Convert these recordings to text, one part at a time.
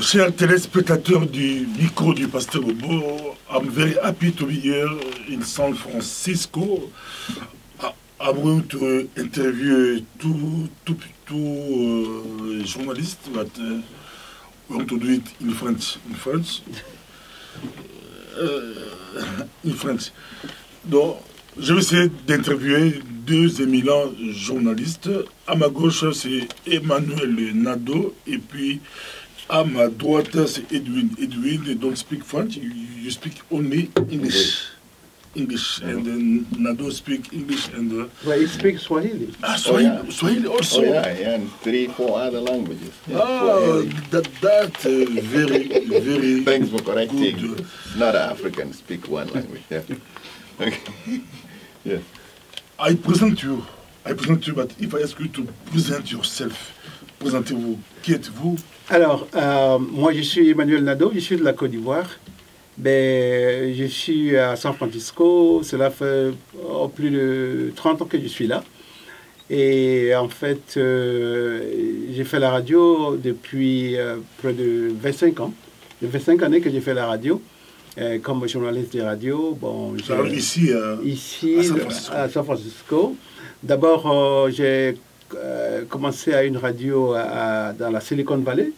Chers téléspectateurs du micro du Pasteur Bobo, I'm very happy to be here in San Francisco. I'm going to interview two journalists, but we want to do it in French. In French. Donc, je vais essayer d'interviewer deux éminents journalistes. À ma gauche, c'est Emmanuel Nadeau, et puis à ma droite, c'est Edwin. Edwin, they don't speak French, you speak only English. English, and then Nadeau speak English and... well, he speaks Swahili. Swahili, oh, yeah. Swahili also. Oh, yeah, and 3-4 other languages. Yeah, very Thanks for correcting. Good. Not African, speak one language. Yeah. Okay. Yes. I present you, but if I ask you to present yourself, présentez-vous. Qui êtes-vous? Alors, moi je suis Emmanuel Nadeau, je suis de la Côte d'Ivoire. Ben, je suis à San Francisco, cela fait plus de 30 ans que je suis là. Et en fait, j'ai fait la radio depuis près de 25 ans. Il y a 25 années que j'ai fait la radio. Comme journaliste de radio, bon, ici à San Francisco. D'abord, j'ai commencé à une radio dans la Silicon Valley.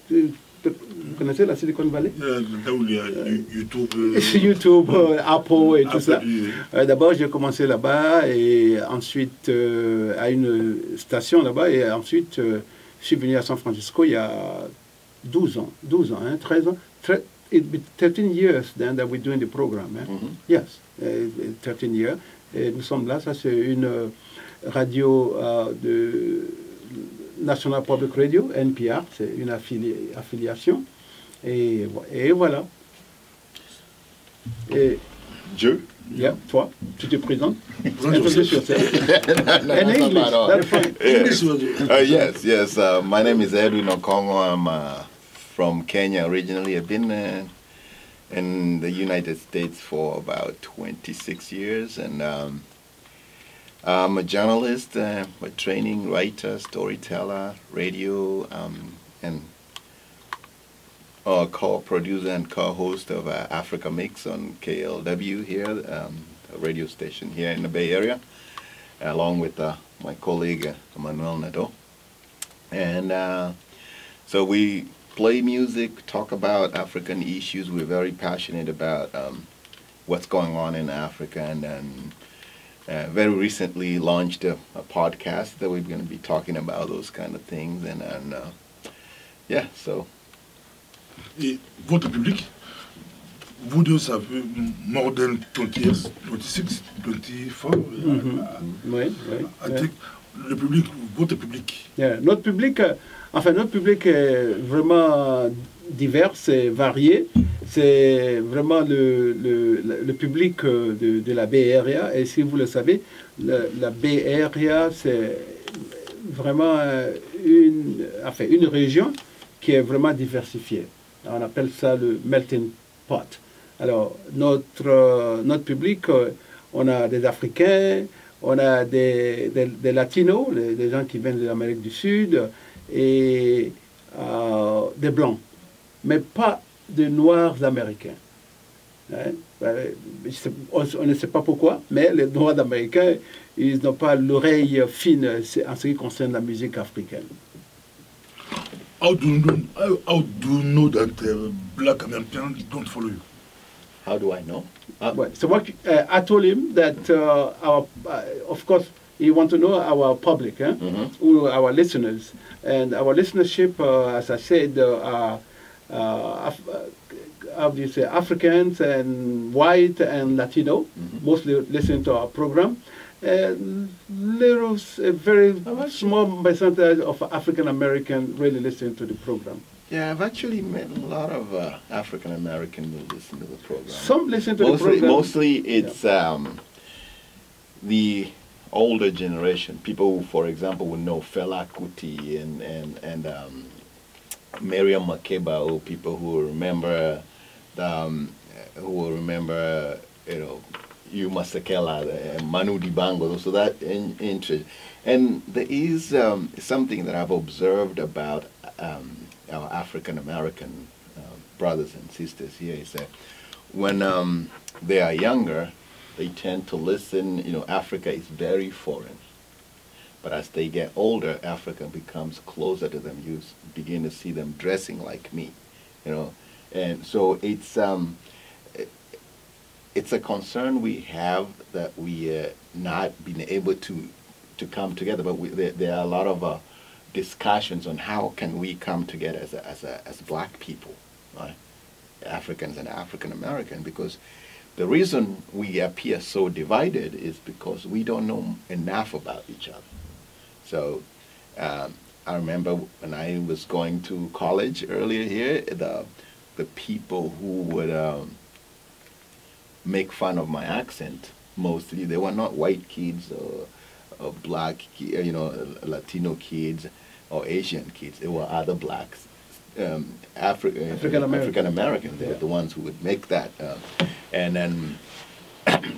Vous connaissez la Silicon Valley? Là où il y a YouTube. YouTube, Apple et tout ça. D'abord, j'ai commencé là-bas et ensuite à une station là-bas. Et ensuite, je suis venu à San Francisco il y a 12 ans, 13 ans. It's been 13 years then that we're doing the program. Eh? Mm-hmm. Yes, 13 years. Et nous sommes là, ça c'est une radio de National Public Radio, NPR, c'est une affiliation. Et voilà. Et Dieu? Yeah, toi, tu te présentes? Introduce yourself. In English, that's fine. Yes. My name is Edwin Okongo. I'm from Kenya originally. I've been in the United States for about 26 years, and I'm a journalist, by training, writer, storyteller, radio, and co-producer and co-host of Africa Mix on KLW here, a radio station here in the Bay Area, along with my colleague Emmanuel Nadeau. And so we play music, talk about African issues. We're very passionate about what's going on in Africa, and then very recently launched a podcast that we're going to be talking about those kind of things. And yeah, so. Et votre public, vous deux, ça fait more than 20 years, 26, 24. Oui. I think le public, votre public. Yeah. Notre public est vraiment divers et varié. C'est vraiment le public de la Bay Area. Et si vous le savez, la Bay Area, c'est vraiment une région qui est vraiment diversifiée. On appelle ça le melting pot. Alors, notre public, on a des Africains, on a des Latinos, des gens qui viennent de l'Amérique du Sud, et des Blancs, mais pas de Noirs américains. Hein? On ne sait pas pourquoi, mais les Noirs américains, ils n'ont pas l'oreille fine en ce qui concerne la musique africaine. How do you know that black Americans don't follow you? How do I know? So I told him that of course, he wants to know our public, our listeners. And our listenership, as I said, how do you say, Africans and white and Latino, mostly listen to our program. A very small percentage of African Americans really listen to the program. Yeah, I've actually met a lot of African Americans who listen to the program. Some listen to the program. Mostly it's the older generation, people who, for example, would know Fela Kuti and Miriam Makeba, or people who remember Yuma Sekela, Manu Dibango, so that interest. And there is something that I've observed about our African American brothers and sisters here is that when they are younger, they tend to listen, Africa is very foreign. But as they get older, Africa becomes closer to them. You begin to see them dressing like me, And so it's a concern we have that we not been able to come together. But there are a lot of discussions on how can we come together as black people, right? Africans and African American, because the reason we appear so divided is because we don't know enough about each other. So I remember when I was going to college earlier here, the people who would make fun of my accent, mostly, they were not white kids or black, Latino kids or Asian kids. They were other blacks, African Americans. They were the ones who would make that, and then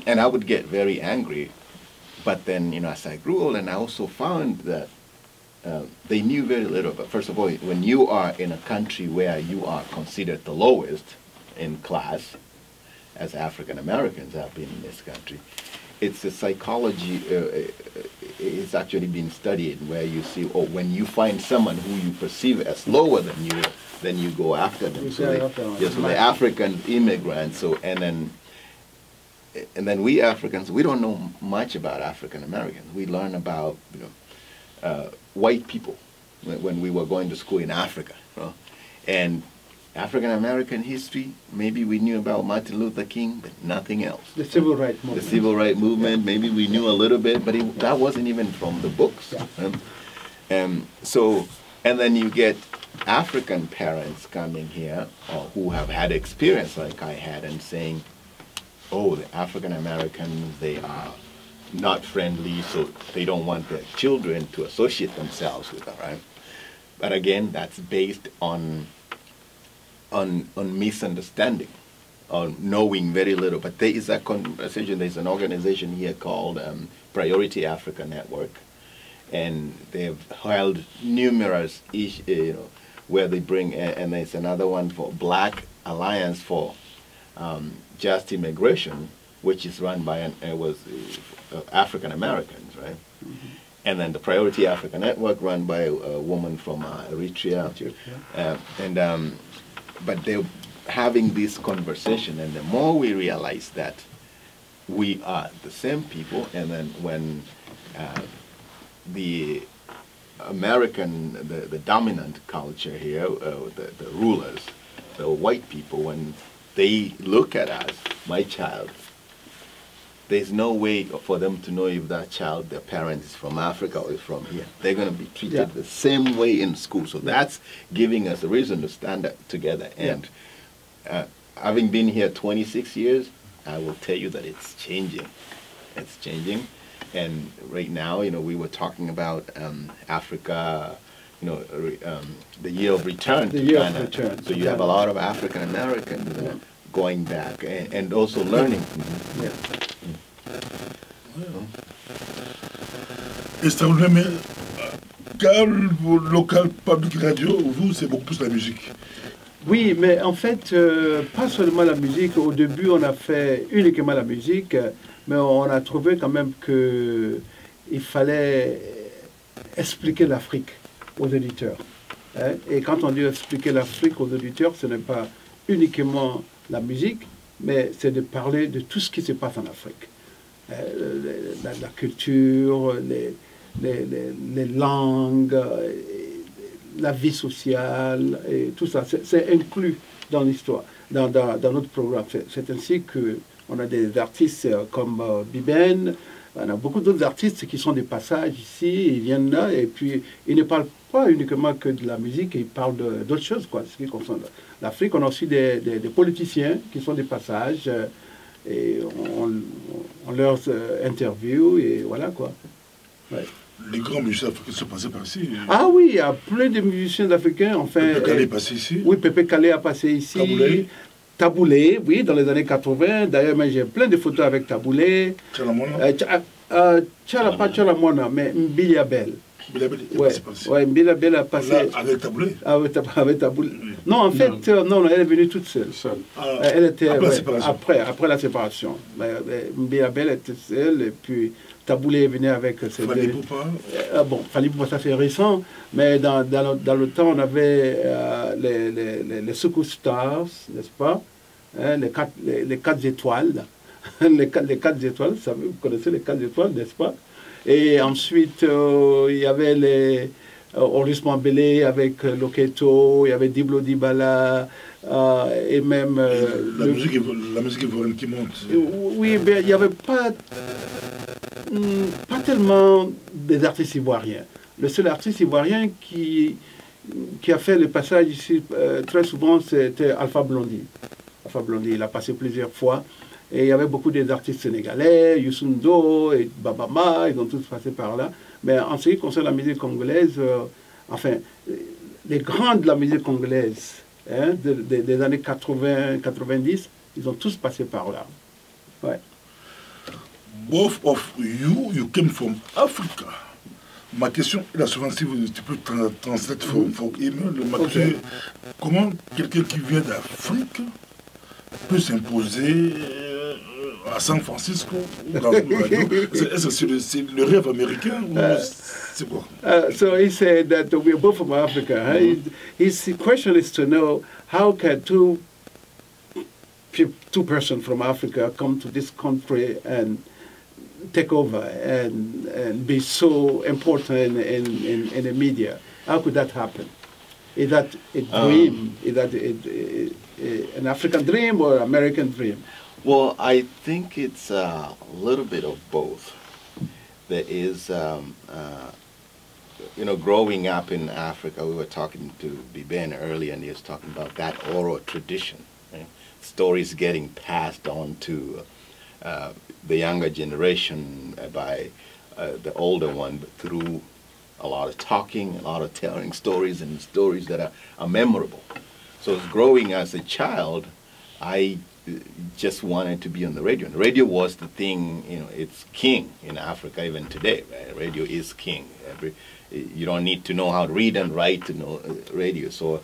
and I would get very angry. But then, as I grew old, and I also found that they knew very little. But first of all, when you are in a country where you are considered the lowest in class, as African Americans have been in this country, it's a psychology, it's actually been studied where you see, when you find someone who you perceive as lower than you, then you go after them. So the African immigrants, and then we Africans, we don't know much about African Americans. We learn about white people when we were going to school in Africa. And African American history, maybe we knew about Martin Luther King, but nothing else. The Civil Rights Movement. The Civil Rights Movement, maybe we knew a little bit, but that wasn't even from the books. Yeah. And then you get African parents coming here who have had experience like I had and saying, oh, the African Americans, they are not friendly, so they don't want their children to associate themselves with them, right? But again, that's based on misunderstanding, on knowing very little. But there is a conversation, there's an organization here called Priority Africa Network, and they've held numerous issues, where they bring, and there's another one for Black Alliance for Just Immigration, which is run by African Americans, right? Mm-hmm. And then the Priority Africa Network, run by a woman from Eritrea. But they're having this conversation, and the more we realize that we are the same people, and then when the American, the dominant culture here, the rulers, the white people, when they look at us, my child, there's no way for them to know if that child, their parent is from Africa or is from here. They're going to be treated the same way in school. So that's giving us a reason to stand up together. And having been here 26 years, I will tell you that it's changing. It's changing. And right now, we were talking about Africa, the year of return. The year of return. So you have a lot of African Americans going back and also learning. Yeah. Extraordinaire, mais car local public radio, vous, c'est beaucoup plus la musique. Oui, mais en fait, pas seulement la musique. Au début, on a fait uniquement la musique, mais on a trouvé quand même qu'il fallait expliquer l'Afrique aux auditeurs. Hein? Et quand on dit expliquer l'Afrique aux auditeurs, ce n'est pas uniquement la musique, mais c'est de parler de tout ce qui se passe en Afrique. La culture, les langues, la vie sociale, et tout ça, c'est inclus dans l'histoire, dans notre programme. C'est ainsi qu'on a des artistes comme Biben, on a beaucoup d'autres artistes qui sont des passages ici, ils viennent là, et puis ils ne parlent pas uniquement que de la musique, ils parlent d'autres choses, quoi, ce qui concerne l'Afrique. On a aussi des politiciens qui sont des passages, et on leur interview, et voilà, quoi. Ouais. Les grands musiciens africains sont passés par ici. Ah oui, il y a plein de musiciens africains. Enfin, Pépé Calé est passé ici. Oui, Pépé Calé a passé ici. Taboulé. Taboulé, oui, dans les années 80. D'ailleurs, j'ai plein de photos avec Taboulé. Tchalamona. Pas Tchalamona, mais Mbili Abel. Bilabel est Ouais, passé par ici. ouais, Bilabel a passé Là, avec Taboulé. avec Taboulé. Non, en fait, non, elle est venue toute seule. Ah, Elle était après la ouais, séparation. après la séparation. Bilabel était seule et puis Taboulé est venu avec ses Fali deux. Poupa. Bon, Fali Poupa, ça c'est récent, mais dans le temps, on avait les Secours Stars, n'est-ce pas? Hein, les 4 étoiles. les 4 étoiles, vous connaissez les 4 étoiles, n'est-ce pas? Et ensuite, il y avait les Oris Mambélé avec Loketo, il y avait Diblo Dibala, et même... La musique ivoirienne qui monte. Oui, mais il n'y avait pas tellement des artistes ivoiriens. Le seul artiste ivoirien qui a fait le passage ici très souvent, c'était Alpha Blondy. Alpha Blondy, il a passé plusieurs fois. Et il y avait beaucoup d'artistes sénégalais, Youssou N'Dour et Babama, ils ont tous passé par là. Mais en ce qui concerne la musique congolaise, enfin, les grands de la musique congolaise hein, des années 80-90, ils ont tous passé par là. Ouais. Both of you came from Africa. Ma question est la suivante, si tu peux translate for email. Ma question est, comment quelqu'un qui vient d'Afrique peut s'imposer à San Francisco ou dans une radio? Est-ce que c'est le rêve américain ou c'est quoi? So he said that we're both from Africa. His question is to know how can two persons from Africa come to this country and take over and be so important in the media. How could that happen? Is that a dream? Is that an African dream or an American dream? Well, I think it's a little bit of both. There is, you know, growing up in Africa, we were talking to Ben earlier, and he was talking about that oral tradition, right? Stories getting passed on to the younger generation by the older one, but through a lot of talking, a lot of telling stories, and stories that are memorable. So growing as a child, I just wanted to be on the radio. And the radio was the thing, you know, it's king in Africa even today, right? Radio is king. You don't need to know how to read and write to know radio. So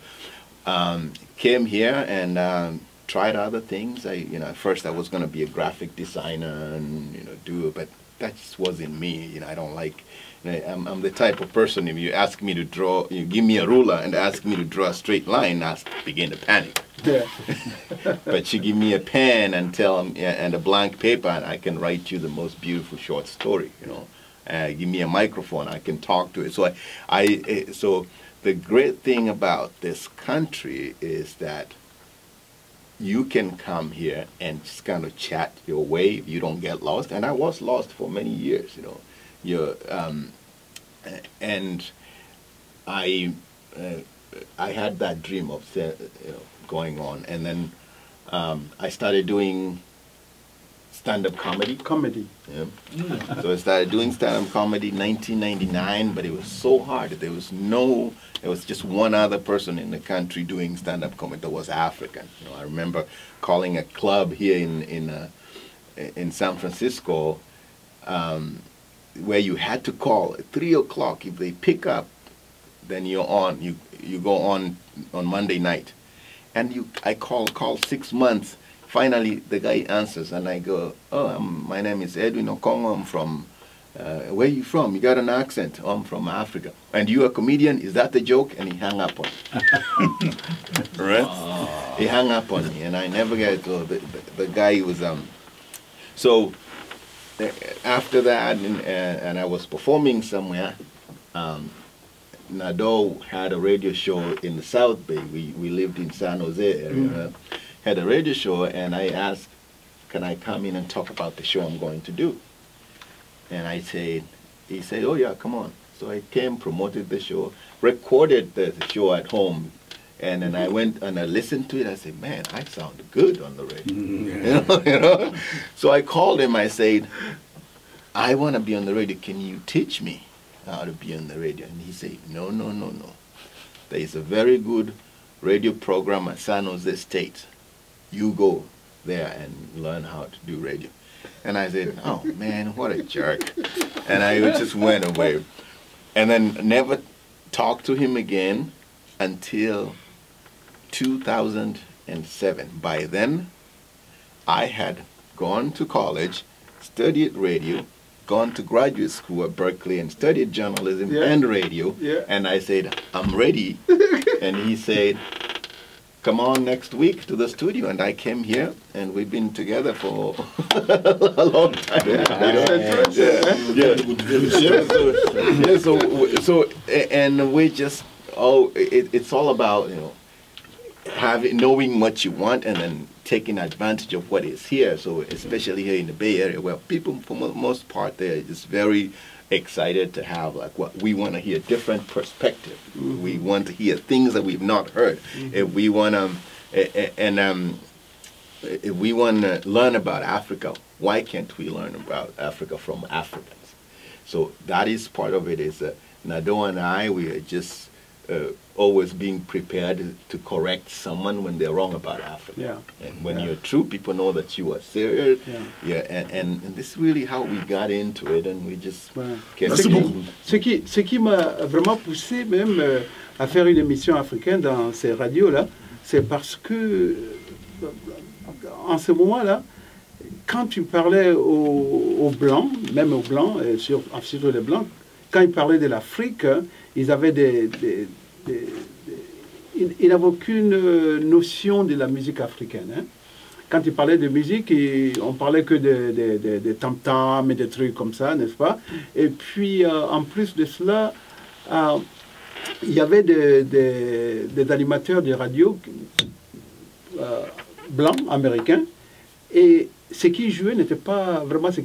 came here and tried other things. At first I was going to be a graphic designer and, do it, but that just wasn't me. I don't like, I'm the type of person, if you ask me to draw, you give me a ruler and ask me to draw a straight line, I begin to panic. Yeah. But you give me a pen and and a blank paper, and I can write you the most beautiful short story. Give me a microphone, I can talk to it. So so the great thing about this country is that you can come here and just kind of chat your way if you don't get lost. And I was lost for many years, and I had that dream of going on, and then I started doing stand-up comedy. Yeah. So I started doing stand-up comedy in 1999, but it was so hard. There was just one other person in the country doing stand-up comedy that was African. I remember calling a club here in San Francisco where you had to call at 3 o'clock. If they pick up, then you're on. You go on Monday night. And I call 6 months. Finally, the guy answers, and I go, "Oh, my name is Edwin Okongo. I'm from, where are you from? You got an accent. Oh, I'm from Africa. And you a comedian? Is that the joke?" And he hung up on me. Right? Oh. He hung up on me, and I never get to the guy was, so after that, and I was performing somewhere, Nadeau had a radio show in the South Bay. We lived in San Jose area. Had a radio show, and I asked, "Can I come in and talk about the show I'm going to do?" And he said, "Oh yeah, come on." So I came, promoted the show, recorded the show at home, and then I went and I listened to it. I said, "Man, I sound good on the radio." So I called him. I said, "I want to be on the radio. Can you teach me how to be on the radio?" And he said, No. There is a very good radio program at San Jose State. You go there and learn how to do radio. And I said, "Oh man, what a jerk." And I just went away. and then never talked to him again until 2007. By then, I had gone to college, studied radio, gone to graduate school at Berkeley and studied journalism and radio. And I said, I'm ready. And he said, come on next week to the studio. And I came here, and we've been together for a long time. And we just, it's all about, knowing what you want and then taking advantage of what is here. So especially here in the Bay Area, where people, for the most part, they're just very excited to have, like, what we want to hear, different perspective. We want to hear things that we've not heard. If we want to, if we want to learn about Africa, why can't we learn about Africa from Africans? So that is part of it. Is Nadeau and I, we are just always being prepared to correct someone when they're wrong about Africa. And when you're true, people know that you are serious. And this is really how we got into it, and we just ce qui m'a vraiment poussé même à faire une émission africaine dans ces radios-là, c'est parce que en ce moment-là, quand tu parlais aux Blancs, même aux Blancs, surtout les Blancs, quand ils parlaient de l'Afrique, ils avaient ils n'avaient aucune notion de la musique africaine. Hein. Quand ils parlaient de musique, on parlait que de tam-tam et des trucs comme ça, n'est-ce pas? Et puis, en plus de cela, il y avait des animateurs de radio blancs, américains, et ce qui jouait n'était pas vraiment ce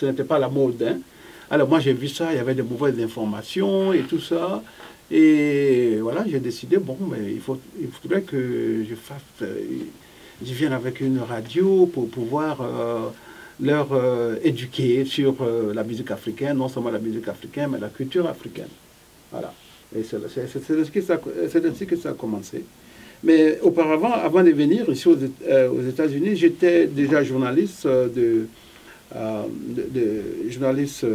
n'était pas la mode. Hein. Alors moi j'ai vu ça, il y avait de mauvaises informations et tout ça. Et voilà, j'ai décidé, bon, mais il faudrait que je vienne avec une radio pour pouvoir leur éduquer sur la musique africaine, non seulement la musique africaine, mais la culture africaine. Voilà. Et c'est ainsi que ça a commencé. Mais auparavant, avant de venir ici aux États-Unis, j'étais déjà journaliste journaliste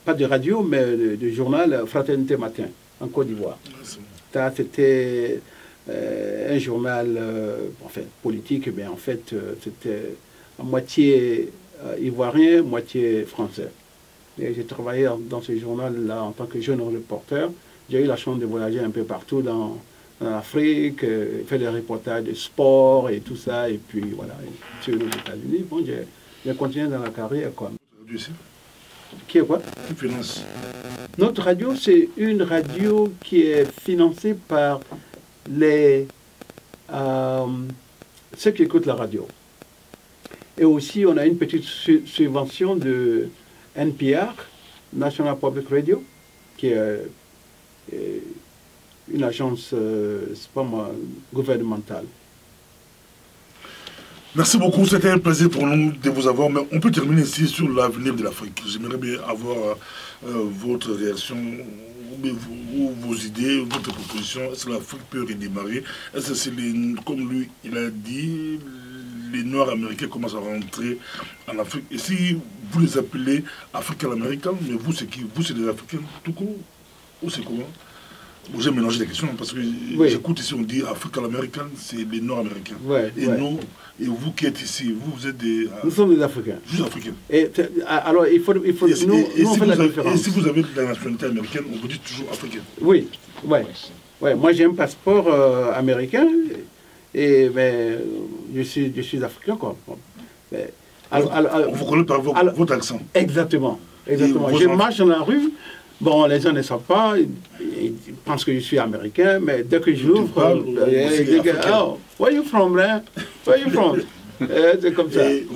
pas de radio, mais de journal Fraternité Matin, en Côte d'Ivoire. C'était un journal enfin, politique, mais en fait, c'était à moitié ivoirien, moitié français. Et j'ai travaillé dans ce journal-là en tant que jeune reporter. J'ai eu la chance de voyager un peu partout dans l'Afrique, faire des reportages de sport et tout ça, et puis voilà, sur les États-Unis. Bon, j'ai continué dans la carrière, quoi. Qui est quoi? Finance. Notre radio, c'est une radio qui est financée par ceux qui écoutent la radio. Et aussi, on a une petite subvention de NPR, National Public Radio, qui est une agence, c'est pas moi, gouvernementale. Merci beaucoup, c'était un plaisir pour nous de vous avoir, mais on peut terminer ici sur l'avenir de l'Afrique. J'aimerais bien avoir votre réaction, ou vos idées, votre proposition. Est-ce que l'Afrique peut redémarrer? Est-ce que c'est, comme lui, il a dit, les Noirs américains commencent à rentrer en Afrique? Et si vous les appelez Africains-Américains, mais vous, c'est qui? Vous, c'est des Africains tout court? Ou c'est comment? J'ai mélangé les questions parce que j'écoute ici, on dit Africain-Américain, c'est les Nord-Américains. Nous, et vous qui êtes ici, vous êtes des... Nous sommes des Africains. Juste Africains. Alors, il faut nous on fait la différence. Et si vous avez la nationalité américaine, on vous dit toujours Africain. Oui, moi j'ai un passeport américain, et je suis Africain, quoi. Mais, on vous connaît par votre accent. Exactement. Je marche dans la rue. Bon, les gens ne savent pas, ils pensent que je suis américain, mais dès que j'ouvre, ils disent, oh, where are you from, man? Where are you from? C'est comme ça. Et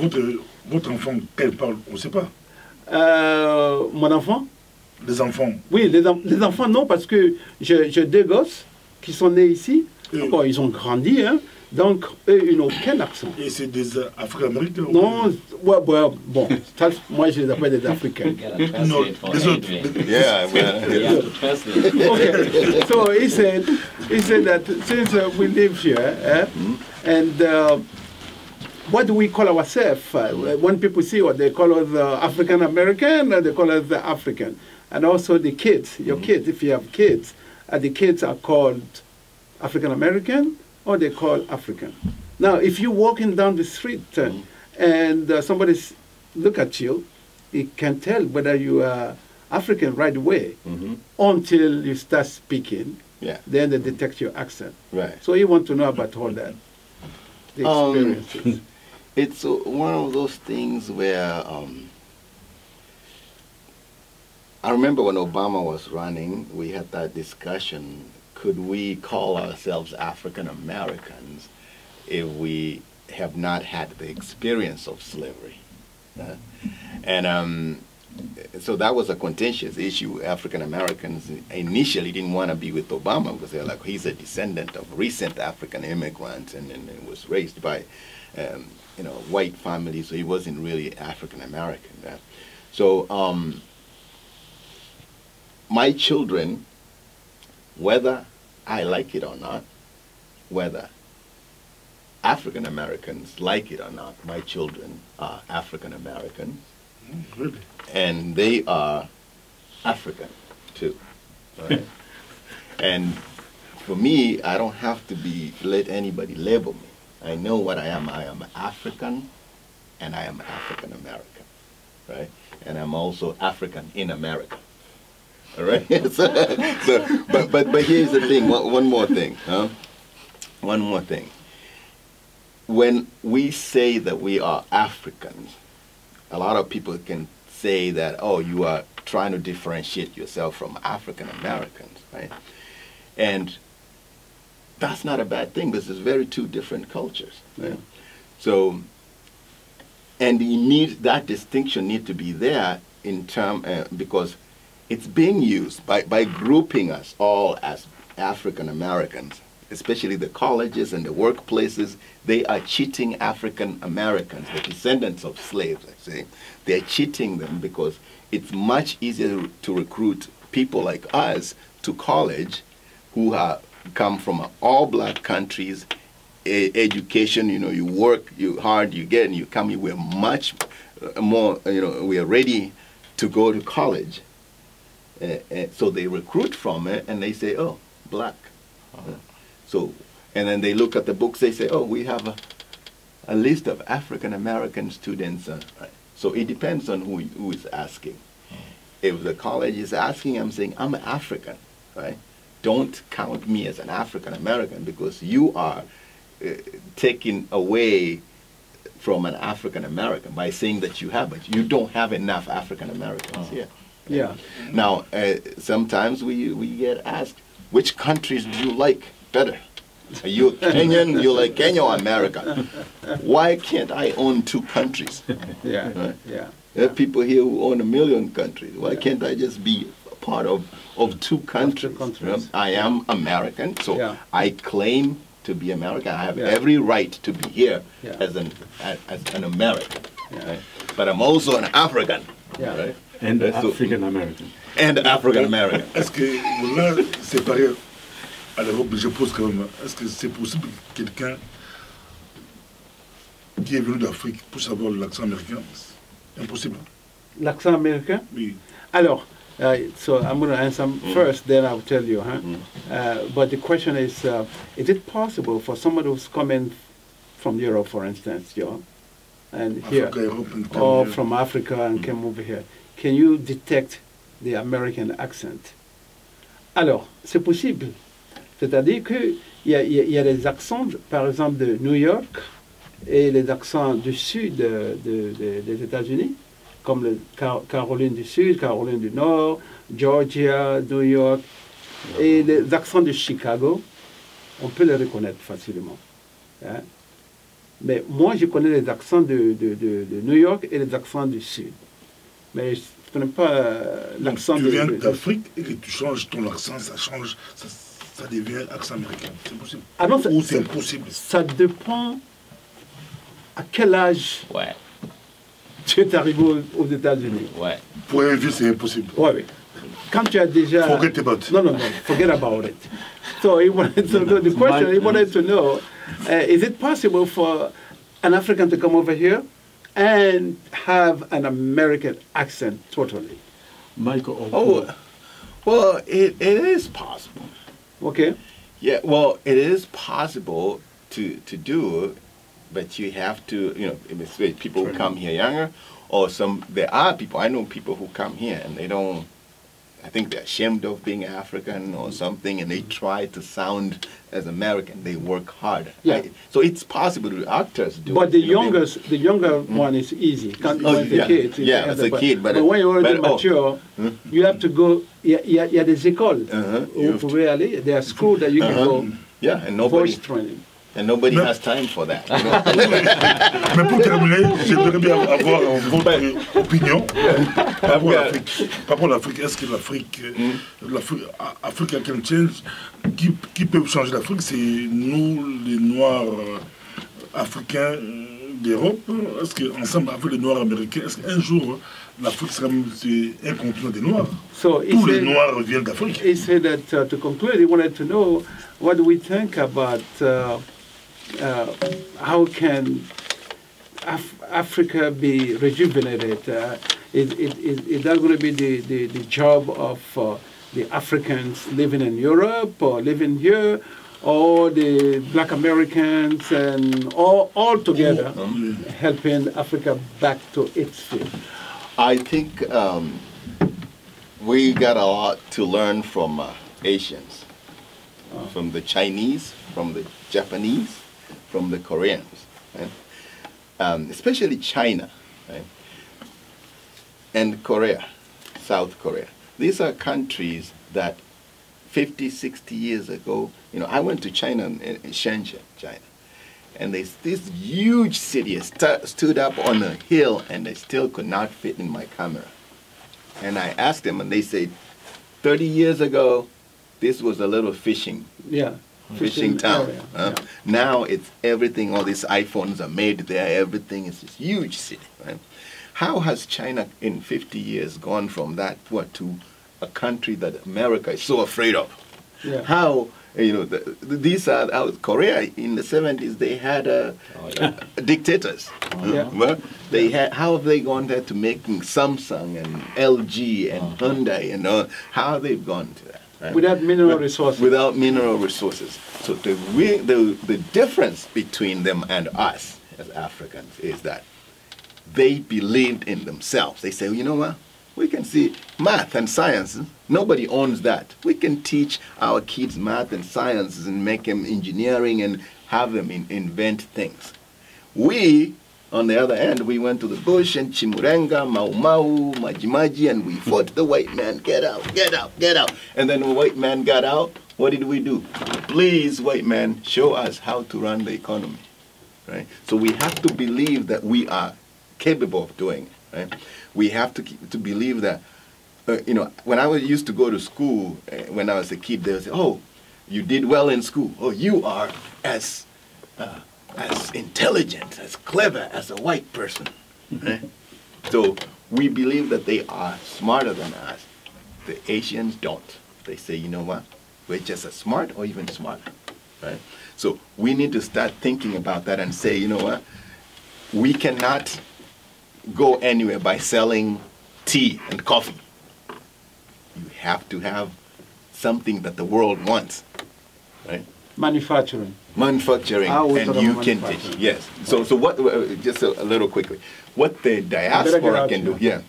votre enfant, quand il parle, on ne sait pas. Mon enfant? Les enfants? Oui, les enfants, non, parce que j'ai deux gosses qui sont nés ici. Bon, ils ont grandi, hein. Donc, eux, ils n'ont aucun accent. Et c'est des Africains-Américains? Non, bon, ça, moi je les appelle des Africains. Non, les autres. Yeah, Okay, so he said that since we live here, and what do we call ourselves? When people see what they call us African American, they call us the African. And also the kids, your kids, if you have kids, the kids are called African American or they call African. Now, if you're walking down the street and somebody look at you, you can tell whether you are African right away until you start speaking. Yeah. Then they detect your accent. Right. So you want to know about all that, the experiences. It's one of those things where I remember when Obama was running, we had that discussion, could we call ourselves African Americans if we have not had the experience of slavery? And so that was a contentious issue. African Americans initially didn't want to be with Obama because they're like, he's a descendant of recent African immigrants and was raised by white family, so he wasn't really African American. So my children, whether I like it or not, whether African Americans like it or not, my children are African Americans. Really? And they are African too. Right? And for me, I don't have to let anybody label me. I know what I am. I am African and I am African American. Right? And I'm also African in America. All right? But here's the thing, one more thing. One more thing. When we say that we are Africans, a lot of people can say that, oh, you are trying to differentiate yourself from African Americans, right? And that's not a bad thing because it's very two different cultures. Right? Yeah. So, and that distinction needs to be there in because it's being used by grouping us all as African Americans, especially the colleges and the workplaces. They are cheating African Americans, the descendants of slaves, I say. They're cheating them because it's much easier to recruit people like us to college who come from all black countries, education, you work, you hard, you get, and you come, we're much more, we are ready to go to college. So they recruit from it and they say, oh, black. So, and then they look at the books, they say, oh, we have a list of African American students. Right? So it depends on who is asking. If the college is asking, I'm saying, I'm African, right? Don't count me as an African American because you are taking away from an African American by saying that you have, but you don't have enough African Americans here. Yeah. Now, sometimes we get asked, which countries do you like better? Are you Kenyan? You like Kenya or America? Why can't I own two countries? Yeah, right? yeah. There are people here who own 1 million countries. Why can't I just be a part of two countries? I am American, so I claim to be American. I have every right to be here as an American. Right? But I'm also an African. Right? And African American. And African American. Est-ce que vous là séparé à l'Europe, je pose quand même, est-ce que c'est possible que quelqu'un qui est venu d'Afrique puisse avoir l'accent américain? Impossible. L'accent américain? Oui. Alors, so I'm going to answer first, then I'll tell you. But the question is it possible for somebody who's coming from Europe, for instance, and here, or from Africa and came over here, can you detect the American accent? Alors, c'est possible. C'est-à-dire qu'il y a des accents, par exemple, de New York et les accents du sud des États-Unis, comme le Caroline du Sud, Caroline du Nord, Georgia, New York, et les accents de Chicago, on peut les reconnaître facilement. Hein? Mais moi, je connais les accents de New York et les accents du Sud. Mais je ne connais pas l'accent de... Tu viens d'Afrique et que tu changes ton accent, ça change, ça devient accent américain. C'est possible. Ah non, ou c'est impossible. Ça dépend à quel âge tu es arrivé aux États-Unis. Ouais. Pour un vieux, c'est impossible. Oui. Quand tu as déjà... Forget about it. No, forget about it. So the question he wanted to know, is it possible for an African to come over here and have an American accent totally? Michael. Oh, well, it is possible. Okay. Yeah, well, it is possible to do, but you have to, you know, if people who come here younger, or there are people, I know people who come here and they don't, I think they're ashamed of being African or something, and they try to sound as American. They work hard. Yeah. Right? So it's possible to actors do But it. the You know, younger one is easy. Can't Oh, when the yeah. kid. Yeah, as a kid, but when you're already but, oh. mature, you have to go. Il y a des écoles où vous pouvez aller. There are schools that you can go. Yeah, and nobody Voice training. has time for that. You know? Mais pour terminer, j'aimerais bien avoir votre opinion par rapport à l'Afrique. Par rapport à l'Afrique, est-ce que l'Afrique, African Change, qui peut changer l'Afrique, c'est nous, les Noirs africains d'Europe. Est-ce qu'ensemble avec les Noirs américains, est-ce qu'un jour l'Afrique sera un continent des Noirs? So Tous les Noirs viennent d'Afrique. He said that to conclude, he wanted to know what do we think about how can Africa be rejuvenated? Is that going to be the job of the Africans living in Europe or living here, or the Black Americans and all together helping Africa back to its feet? I think we got a lot to learn from Asians, from the Chinese, from the Japanese, from the Koreans, right? Especially China, right? And Korea, South Korea. These are countries that 50, 60 years ago, you know, I went to China, in Shenzhen, China, and this huge city stood up on a hill and they still could not fit in my camera. And I asked them and they said, 30 years ago, this was a little fishing town. area, yeah. Now it's everything, all these iPhones are made there, everything is this huge city. Right? How has China in 50 years gone from that to a country that America is so afraid of? Yeah. How, you know, these are, Korea in the 70s, they had dictators. Yeah. Well, they had, how have they gone there to making Samsung and LG and Hyundai and all, how have they gone to that? Right? Without mineral resources. Without mineral resources. So the difference between them and us as Africans is that they believed in themselves. They say, well, you know what? We can see math and sciences. Nobody owns that. We can teach our kids math and sciences and make them engineering and have them invent things. We, on the other hand, we went to the bush and Chimurenga, Mau Mau, Maji Maji, and we fought the white man. Get out, get out, get out. And then when the white man got out, what did we do? Please, white man, show us how to run the economy. Right? So we have to believe that we are capable of doing it. Right? We have to believe that, you know, when I used to go to school, when I was a kid, they would say, oh, you did well in school. Oh, you are as intelligent, as clever as a white person. Right? So we believe that they are smarter than us. The Asians don't. They say, you know what, we're just as smart or even smarter. Right? So we need to start thinking about that and say, you know what, we cannot go anywhere by selling tea and coffee. You have to have something that the world wants, right? Manufacturing. Manufacturing, and you can teach. Yes. So what? Just a little quickly. What the diaspora can do? Yeah.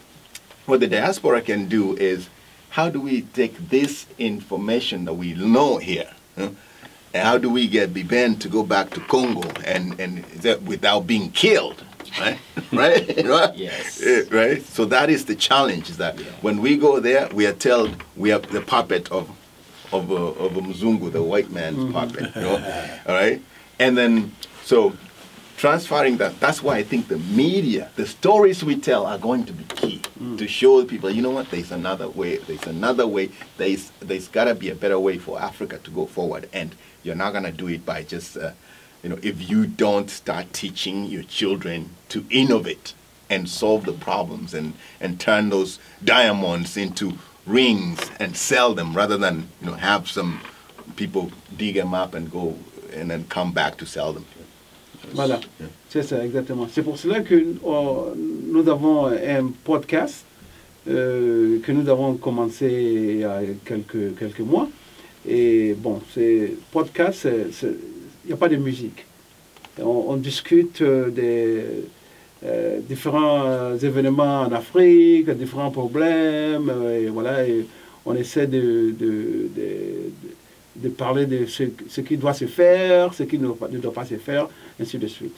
What the diaspora can do is, how do we take this information that we know here? And how do we get Biben to go back to Congo and without being killed? Right? Right? Right? Yes. Right? So that is the challenge, is that when we go there, we are told we are the puppet of a Mzungu, the white man's puppet. You know? All right? And then, so transferring that, that's why I think the media, the stories we tell are going to be key to show people, you know what, there's another way, there's got to be a better way for Africa to go forward. And you're not going to do it by just, you know, if you don't start teaching your children to innovate and solve the problems and turn those diamonds into rings and sell them, rather than, you know, have some people dig them up and go and then come back to sell them. Voilà, c'est ça, exactement. C'est pour cela que nous avons un podcast que nous avons commencé il y a quelques mois. Et bon, podcast, il n'y a pas de musique. On discute des différents événements en Afrique, différents problèmes, et voilà, et on essaie de parler de ce qui doit se faire, ce qui ne doit pas se faire, ainsi de suite.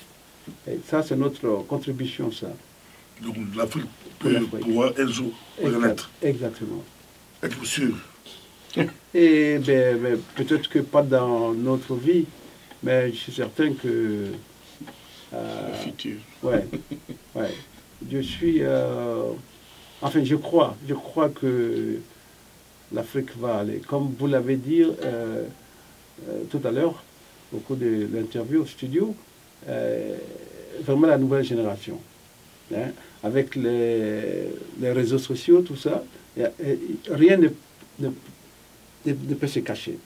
Et ça, c'est notre contribution, ça. Donc l'Afrique peut pouvoir un jour renaître. Exactement. Êtes-vous sûr? Et peut-être que pas dans notre vie, mais je suis certain que... le futur. Ouais. Je suis... enfin, je crois que l'Afrique va aller. Comme vous l'avez dit tout à l'heure, au cours de l'interview au studio, vraiment la nouvelle génération. Hein, avec les réseaux sociaux, tout ça, rien ne peut se cacher.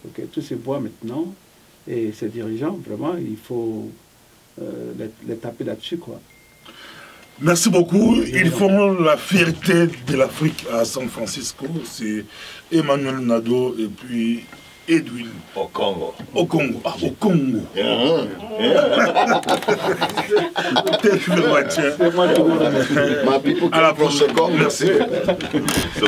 Okay, tout se voit maintenant, et ces dirigeants, vraiment, il faut les taper là-dessus, quoi. Merci beaucoup. Ils font la fierté de l'Afrique à San Francisco. C'est Emmanuel Nadeau et puis Edwin. Au Congo. Au Congo. Ah, au Congo. Thank you very much. My people À la come from the prochaine. Congo. Merci. So,